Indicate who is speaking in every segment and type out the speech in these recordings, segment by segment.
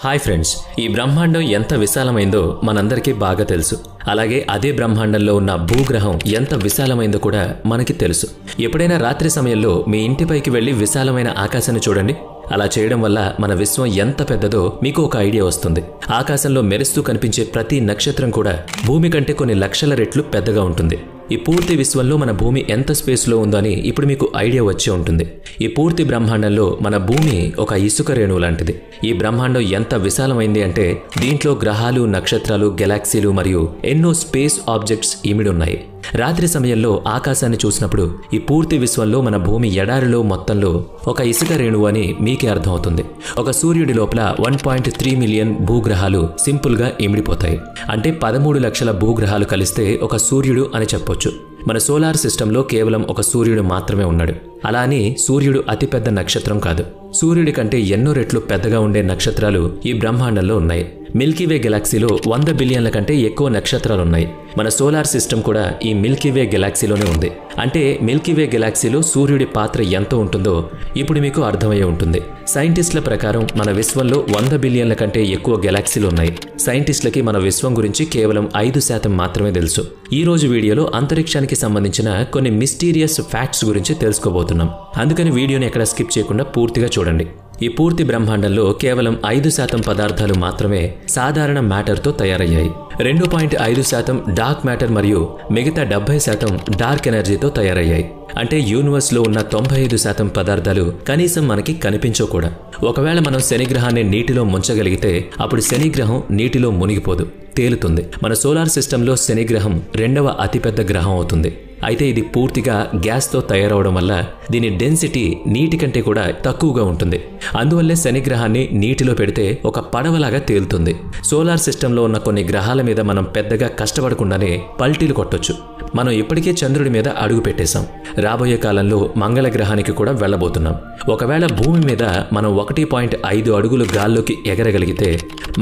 Speaker 1: Hi friends, ఈ బ్రహ్మాండం ఎంత విశాలమైందో మనందరికీ బాగా తెలుసు. అలాగే అదే బ్రహ్మాండంలో ఉన్న భూగ్రహం ఎంత విశాలమైందో కూడా మనకి తెలుసు. ఎప్పుడైనా రాత్రి సమయంలో మీ ఇంటిపైకి వెళ్లి విశాలమైన ఆకాశాన్ని చూడండి. అలా చేయడం వల్ల మన విశ్వం ఎంత పెద్దదో మీకు ఒక ఐడియా వస్తుంది. ఆకాశంలో మెరుస్తూ కనిపించే ప్రతి నక్షత్రం కూడా భూమి కంటే కొన్ని లక్షల రెట్లు పెద్దగా ఉంటుంది. ఈ పూర్తి విశ్వంలో మన భూమి ఎంత స్పేస్లో ఉందో అని ఇప్పుడు మీకు ఐడియా వచ్చే ఉంటుంది. ఈ పూర్తి బ్రహ్మాండంలో మన భూమి ఒక ఇసుక రేణువు లాంటిది. ఈ బ్రహ్మాండం ఎంత విశాలమైంది అంటే దీంట్లో గ్రహాలు, నక్షత్రాలు, గెలాక్సీలు మరియు ఎన్నో స్పేస్ ఆబ్జెక్ట్స్ ఇమిడి ఉన్నాయి. రాత్రి సమయంలో ఆకాశాన్ని చూసినప్పుడు ఈ పూర్తి విశ్వంలో మన భూమి ఎడారిలో మొత్తంలో ఒక ఇసుక రేణువు అని మీకే అర్థమవుతుంది. ఒక సూర్యుడి లోపల 1.3 మిలియన్ భూగ్రహాలు సింపుల్గా ఇమిడిపోతాయి. అంటే 13 లక్షల భూగ్రహాలు కలిస్తే ఒక సూర్యుడు అని చెప్పొచ్చు. మన సోలార్ సిస్టంలో కేవలం ఒక సూర్యుడు మాత్రమే ఉన్నాడు. అలా అని సూర్యుడు అతిపెద్ద నక్షత్రం కాదు. సూర్యుడి కంటే ఎన్నో రెట్లు పెద్దగా ఉండే నక్షత్రాలు ఈ బ్రహ్మాండంలో ఉన్నాయి. మిల్కీవే గెలాక్సీలో 100 బిలియన్ల కంటే ఎక్కువ నక్షత్రాలున్నాయి. మన సోలార్ సిస్టమ్ కూడా ఈ మిల్కీవే గెలాక్సీలోనే ఉంది. అంటే మిల్కీవే గెలాక్సీలో సూర్యుడి పాత్ర ఎంత ఉంటుందో ఇప్పుడు మీకు అర్థమయ్యే ఉంటుంది. సైంటిస్టుల ప్రకారం మన విశ్వంలో 100 బిలియన్ల కంటే ఎక్కువ గెలాక్సీలు ఉన్నాయి. సైంటిస్టులకి మన విశ్వం గురించి కేవలం 5% మాత్రమే తెలుసు. ఈ రోజు వీడియోలో అంతరిక్షానికి సంబంధించిన కొన్ని మిస్టీరియస్ ఫ్యాక్ట్స్ గురించి తెలుసుకోబోతున్నాం. అందుకని వీడియోని ఎక్కడ స్కిప్ చేయకుండా పూర్తిగా చూడండి. ఈ పూర్తి బ్రహ్మాండంలో కేవలం 5% పదార్థాలు మాత్రమే సాధారణ మ్యాటర్తో తయారయ్యాయి. 2.5% డార్క్ మ్యాటర్ మరియు మిగతా 70% డార్క్ ఎనర్జీతో తయారయ్యాయి. అంటే యూనివర్స్లో ఉన్న 95% పదార్థాలు కనీసం మనకి కనిపించవు కూడా. ఒకవేళ మనం శనిగ్రహాన్ని నీటిలో ముంచగలిగితే అప్పుడు శనిగ్రహం నీటిలో మునిగిపోదు, తేలుతుంది. మన సోలార్ సిస్టంలో శనిగ్రహం 2వ అతిపెద్ద గ్రహం అవుతుంది. అయితే ఇది పూర్తిగా గ్యాస్తో తయారవడం వల్ల దీని డెన్సిటీ నీటి కంటే కూడా తక్కువగా ఉంటుంది. అందువల్లే శనిగ్రహాన్ని నీటిలో పెడితే ఒక పడవలాగా తేలుతుంది. సోలార్ సిస్టంలో ఉన్న కొన్ని గ్రహాల మీద మనం పెద్దగా కష్టపడకుండానే పల్టీలు కొట్టొచ్చు. మనం ఇప్పటికే చంద్రుడి మీద అడుగు పెట్టేశాం. రాబోయే కాలంలో మంగళ గ్రహానికి కూడా వెళ్లబోతున్నాం. ఒకవేళ భూమి మీద మనం 1.5 అడుగులు గాల్లోకి ఎగరగలిగితే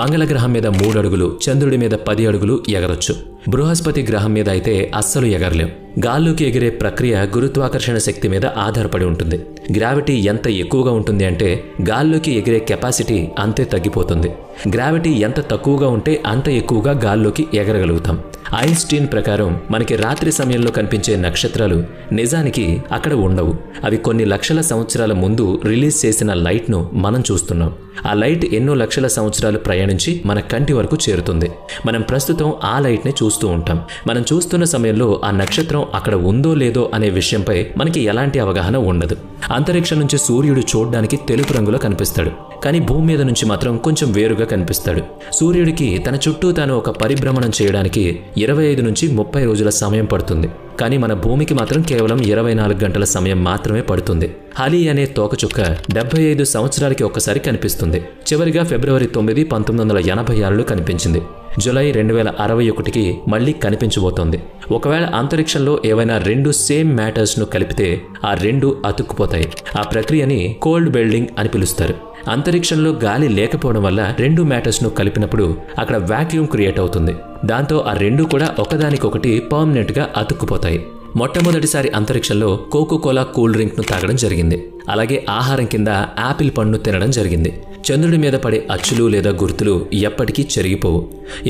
Speaker 1: మంగళ గ్రహం మీద 3 అడుగులు, చంద్రుడి మీద 10 అడుగులు ఎగరొచ్చు. బృహస్పతి గ్రహం మీద అయితే అస్సలు ఎగరలేం. గాల్లోకి ఎగిరే ప్రక్రియ గురుత్వాకర్షణ శక్తి మీద ఆధారపడి ఉంటుంది. గ్రావిటీ ఎంత ఎక్కువగా ఉంటుంది అంటే గాల్లోకి ఎగిరే కెపాసిటీ అంతే తగ్గిపోతుంది. గ్రావిటీ ఎంత తక్కువగా ఉంటే అంత ఎక్కువగా గాల్లోకి ఎగరగలుగుతాం. ఐన్స్టీన్ ప్రకారం మనకి రాత్రి సమయంలో కనిపించే నక్షత్రాలు నిజానికి అక్కడ ఉండవు. అవి కొన్ని లక్షల సంవత్సరాల ముందు రిలీజ్ చేసిన లైట్ను మనం చూస్తున్నాం. ఆ లైట్ ఎన్నో లక్షల సంవత్సరాలు ప్రయాణించి మన కంటి వరకు చేరుతుంది. మనం ప్రస్తుతం ఆ లైట్ని చూస్తూ ఉంటాం. మనం చూస్తున్న సమయంలో ఆ నక్షత్రం అక్కడ ఉందో లేదో అనే విషయంపై మనకి ఎలాంటి అవగాహన ఉండదు. అంతరిక్షం నుంచి సూర్యుడు చూడ్డానికి తెలుపు రంగులో కనిపిస్తాడు, కానీ భూమి మీద నుంచి మాత్రం కొంచెం వేరుగా కనిపిస్తాడు. సూర్యుడికి తన చుట్టూ తాను ఒక పరిభ్రమణం చేయడానికి 25 నుంచి 30 రోజుల సమయం పడుతుంది. కానీ మన భూమికి మాత్రం కేవలం 24 గంటల సమయం మాత్రమే పడుతుంది. హలీ అనే తోకచుక్క 75 సంవత్సరాలకి ఒక్కసారి కనిపిస్తుంది. చివరిగా ఫిబ్రవరి 9, 1986లో కనిపించింది. జూలై 2061కి మళ్లీ కనిపించబోతోంది. ఒకవేళ అంతరిక్షంలో ఏవైనా 2 సేమ్ మ్యాటర్స్ను కలిపితే ఆ 2 అతుక్కుపోతాయి. ఆ ప్రక్రియని కోల్డ్ బెల్డింగ్ అని పిలుస్తారు. అంతరిక్షంలో గాలి లేకపోవడం వల్ల 2 మ్యాటర్స్ను కలిపినప్పుడు అక్కడ వాక్యూమ్ క్రియేట్ అవుతుంది. దాంతో ఆ 2 కూడా ఒకదానికొకటి పర్మనెంట్గా అతుక్కుపోతాయి. మొట్టమొదటిసారి అంతరిక్షంలో కోకోకోలా కూల్ డ్రింక్ను తాగడం జరిగింది. అలాగే ఆహారం కింద యాపిల్ పండును తినడం జరిగింది. చంద్రుడి మీద పడే అచ్చులు లేదా గుర్తులు ఎప్పటికీ చెరిగిపోవు,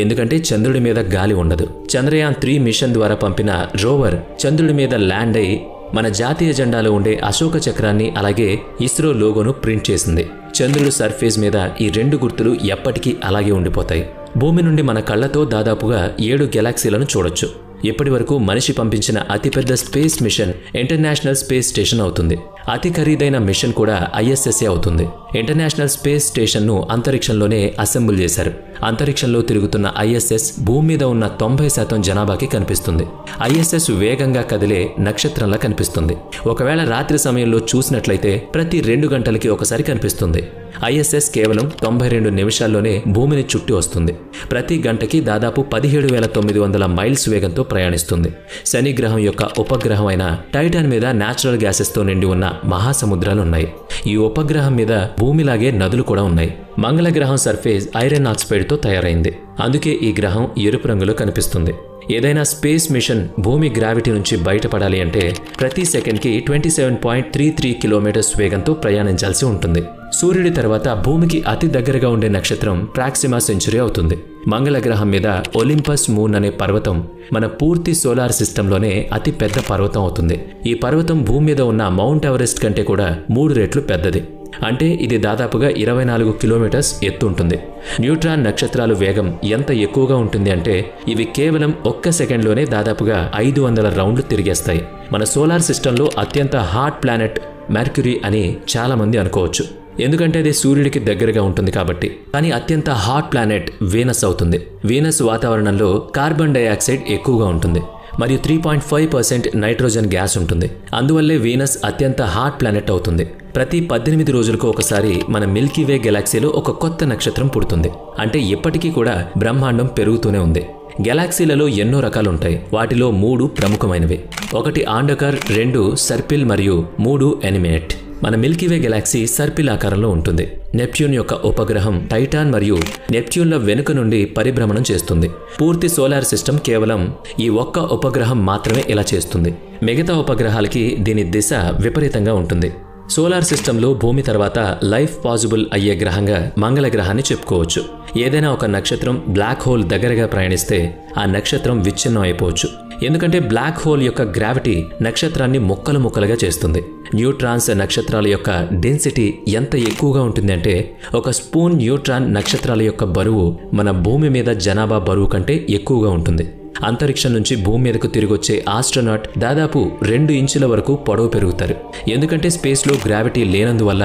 Speaker 1: ఎందుకంటే చంద్రుడి మీద గాలి ఉండదు. చంద్రయాన్ 3 మిషన్ ద్వారా పంపిన రోవర్ చంద్రుడి మీద ల్యాండ్ అయి మన జాతీయ జెండాలో ఉండే అశోక చక్రాన్ని అలాగే ఇస్రో లోగోను ప్రింట్ చేసింది. చంద్రుడి సర్ఫేస్ మీద ఈ 2 గుర్తులు ఎప్పటికీ అలాగే ఉండిపోతాయి. భూమి నుండి మన కళ్లతో దాదాపుగా 7 గెలాక్సీలను చూడొచ్చు. ఇప్పటి వరకు మనిషి పంపించిన అతిపెద్ద space machine international space station అవుతుంది. అతి ఖరీదైన మిషన్ కూడా ISSఏ అవుతుంది. ఇంటర్నేషనల్ స్పేస్ స్టేషన్ను అంతరిక్షంలోనే అసెంబుల్ చేశారు. అంతరిక్షంలో తిరుగుతున్న ISS భూమి మీద ఉన్న 90% జనాభాకి కనిపిస్తుంది. ISS వేగంగా కదిలే నక్షత్రంలా కనిపిస్తుంది. ఒకవేళ రాత్రి సమయంలో చూసినట్లయితే ప్రతి 2 గంటలకి ఒకసారి కనిపిస్తుంది. ISS కేవలం 92 నిమిషాల్లోనే భూమిని చుట్టి వస్తుంది. ప్రతి గంటకి దాదాపు 17,900 మైల్స్ వేగంతో ప్రయాణిస్తుంది. శని గ్రహం యొక్క ఉపగ్రహం అయిన టైటాన్ మీద న్యాచురల్ గ్యాసెస్తో నిండి ఉన్న మహాసముద్రాలున్నాయి. ఈ ఉపగ్రహం మీద భూమిలాగే నదులు కూడా ఉన్నాయి. మంగళ గ్రహం సర్ఫేస్ ఐరన్ ఆక్సైడ్తో తయారైంది. అందుకే ఈ గ్రహం ఎరుపు రంగులో కనిపిస్తుంది. ఏదైనా స్పేస్ మిషన్ భూమి గ్రావిటీ నుంచి బయటపడాలి అంటే ప్రతి సెకండ్కి 27.33 కిలోమీటర్స్ వేగంతో ప్రయాణించాల్సి ఉంటుంది. సూర్యుడి తర్వాత భూమికి అతి దగ్గరగా ఉండే నక్షత్రం ప్రాక్సిమా సెంచురీ అవుతుంది. మంగళగ్రహం మీద ఒలింపస్ మూన్ అనే పర్వతం మన పూర్తి సోలార్ సిస్టంలోనే అతి పెద్ద పర్వతం అవుతుంది. ఈ పర్వతం భూమి మీద ఉన్న మౌంట్ ఎవరెస్ట్ కంటే కూడా 3 రెట్లు పెద్దది. అంటే ఇది దాదాపుగా 24 కిలోమీటర్స్ ఎత్తు ఉంటుంది. న్యూట్రాన్ నక్షత్రాలు వేగం ఎంత ఎక్కువగా ఉంటుంది అంటే ఇవి కేవలం ఒక్క సెకండ్లోనే దాదాపుగా 500 రౌండ్లు తిరిగేస్తాయి. మన సోలార్ సిస్టంలో అత్యంత హాట్ ప్లానెట్ మెర్క్యూరీ అని చాలా మంది అనుకోవచ్చు, ఎందుకంటే అది సూర్యుడికి దగ్గరగా ఉంటుంది కాబట్టి. కానీ అత్యంత హాట్ ప్లానెట్ వీనస్ అవుతుంది. వీనస్ వాతావరణంలో కార్బన్ డైఆక్సైడ్ ఎక్కువగా ఉంటుంది మరియు 3.5% నైట్రోజన్ గ్యాస్ ఉంటుంది. అందువల్లే వీనస్ అత్యంత హాట్ ప్లానెట్ అవుతుంది. ప్రతి 18 రోజులకు ఒకసారి మన మిల్కీవే గెలాక్సీలో ఒక కొత్త నక్షత్రం పుడుతుంది. అంటే ఇప్పటికీ కూడా బ్రహ్మాండం పెరుగుతూనే ఉంది. గెలాక్సీలలో ఎన్నో రకాలుంటాయి. వాటిలో 3 ప్రముఖమైనవి. 1 ఆండకర్, 2 సర్పిల్ మరియు 3 ఎనిమేట్. మన మిల్కీవే గెలాక్సీ సర్పిల్ ఆకారంలో ఉంటుంది. నెప్ట్యూన్ యొక్క ఉపగ్రహం టైటాన్ మరియు నెప్ట్యూన్ల వెనుక నుండి పరిభ్రమణం చేస్తుంది. పూర్తి సోలార్ సిస్టమ్ కేవలం ఈ ఒక్క ఉపగ్రహం మాత్రమే ఇలా చేస్తుంది. మిగతా ఉపగ్రహాలకి దీని దిశ విపరీతంగా ఉంటుంది. సోలార్ సిస్టంలో భూమి తర్వాత లైఫ్ పాసిబుల్ అయ్యే గ్రహంగా మంగళగ్రహాన్ని చెప్పుకోవచ్చు. ఏదైనా ఒక నక్షత్రం బ్లాక్ హోల్ దగ్గరగా ప్రయాణిస్తే ఆ నక్షత్రం విచ్ఛిన్నం అయిపోవచ్చు. ఎందుకంటే బ్లాక్ హోల్ యొక్క గ్రావిటీ నక్షత్రాన్ని ముక్కలు ముక్కలుగా చేస్తుంది. న్యూట్రాన్స్ నక్షత్రాల యొక్క డెన్సిటీ ఎంత ఎక్కువగా ఉంటుందంటే ఒక స్పూన్ న్యూట్రాన్ నక్షత్రాల యొక్క బరువు మన భూమి మీద జనాభా బరువు కంటే ఎక్కువగా ఉంటుంది. అంతరిక్షం నుంచి భూమి మీదకు తిరిగొచ్చే ఆస్ట్రోనాట్ దాదాపు 2 ఇంచుల వరకు పొడవు పెరుగుతారు. ఎందుకంటే స్పేస్లో గ్రావిటీ లేనందువల్ల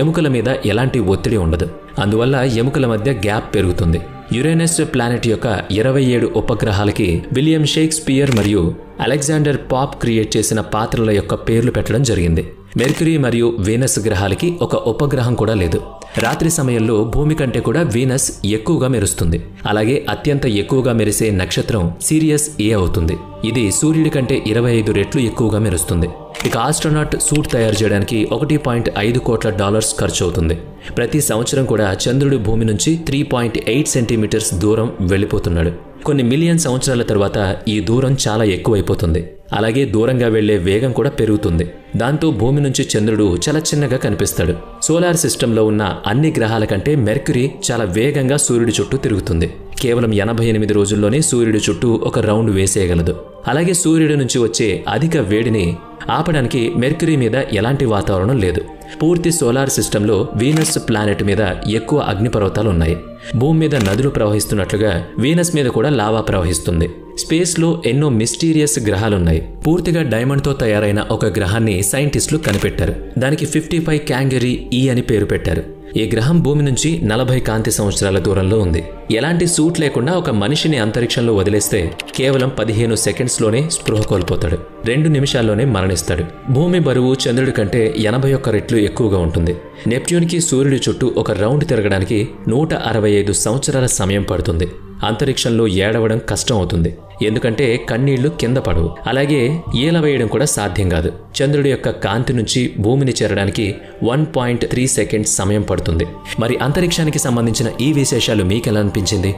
Speaker 1: ఎముకల మీద ఎలాంటి ఒత్తిడి ఉండదు. అందువల్ల ఎముకల మధ్య గ్యాప్ పెరుగుతుంది. యురేనస్ ప్లానెట్ యొక్క 27 ఉపగ్రహాలకి విలియం షేక్స్పియర్ మరియు అలెగ్జాండర్ పాప్ క్రియేట్ చేసిన పాత్రల యొక్క పేర్లు పెట్టడం జరిగింది. మెర్క్యూరీ మరియు వీనస్ గ్రహాలకి ఒక ఉపగ్రహం కూడా లేదు. రాత్రి సమయంలో భూమి కంటే కూడా వీనస్ ఎక్కువగా మెరుస్తుంది. అలాగే అత్యంత ఎక్కువగా మెరిసే నక్షత్రం సిరియస్ ఏ అవుతుంది. ఇది సూర్యుడి కంటే 25 రెట్లు ఎక్కువగా మెరుస్తుంది. ఇక ఆస్ట్రోనాట్ సూట్ తయారు చేయడానికి $1.5 కోట్ల ఖర్చు అవుతుంది. ప్రతి సంవత్సరం కూడా చంద్రుడి భూమి నుంచి 3.8 సెంటీమీటర్స్ దూరం వెళ్ళిపోతున్నాడు. కొన్ని మిలియన్ సంవత్సరాల తర్వాత ఈ దూరం చాలా ఎక్కువైపోతుంది. అలాగే దూరంగా వెళ్లే వేగం కూడా పెరుగుతుంది. దాంతో భూమి నుంచి చంద్రుడు చాలా చిన్నగా కనిపిస్తాడు. సోలార్ సిస్టంలో ఉన్న అన్ని గ్రహాల కంటే మెర్క్యూరీ చాలా వేగంగా సూర్యుడి చుట్టూ తిరుగుతుంది. కేవలం 88 రోజుల్లోనే సూర్యుడి చుట్టూ ఒక రౌండ్ వేసేయగలదు. అలాగే సూర్యుడి నుంచి వచ్చే అధిక వేడిని ఆపడానికి మెర్క్యూరీ మీద ఎలాంటి వాతావరణం లేదు. పూర్తి సోలార్ సిస్టంలో వీనస్ ప్లానెట్ మీద ఎక్కువ అగ్నిపర్వతాలు ఉన్నాయి. భూమి మీద నదులు ప్రవహిస్తున్నట్లుగా వీనస్ మీద కూడా లావా ప్రవహిస్తుంది. స్పేస్లో ఎన్నో మిస్టీరియస్ గ్రహాలున్నాయి. పూర్తిగా డైమండ్తో తయారైన ఒక గ్రహాన్ని సైంటిస్టులు కనిపెట్టారు. దానికి 55 క్యాంగరీ ఈ అని పేరు పెట్టారు. ఈ గ్రహం భూమి నుంచి 40 కాంతి సంవత్సరాల దూరంలో ఉంది. ఎలాంటి సూట్ లేకుండా ఒక మనిషిని అంతరిక్షంలో వదిలేస్తే కేవలం 15 సెకండ్స్లోనే స్పృహ కోల్పోతాడు. 2 నిమిషాల్లోనే మరణిస్తాడు. భూమి బరువు చంద్రుడి కంటే 81 రెట్లు ఎక్కువగా ఉంటుంది. నెప్ట్యూన్కి సూర్యుడి చుట్టూ ఒక రౌండ్ తిరగడానికి 165 సంవత్సరాల సమయం పడుతుంది. అంతరిక్షంలో ఏడవడం కష్టం అవుతుంది, ఎందుకంటే కన్నీళ్లు కింద పడవు. అలాగే ఈల వేయడం కూడా సాధ్యం కాదు. చంద్రుడి యొక్క కాంతి నుంచి భూమిని చేరడానికి 1.3 సెకండ్స్ సమయం పడుతుంది. మరి అంతరిక్షానికి సంబంధించిన ఈ విశేషాలు మీకెలా అనిపించింది?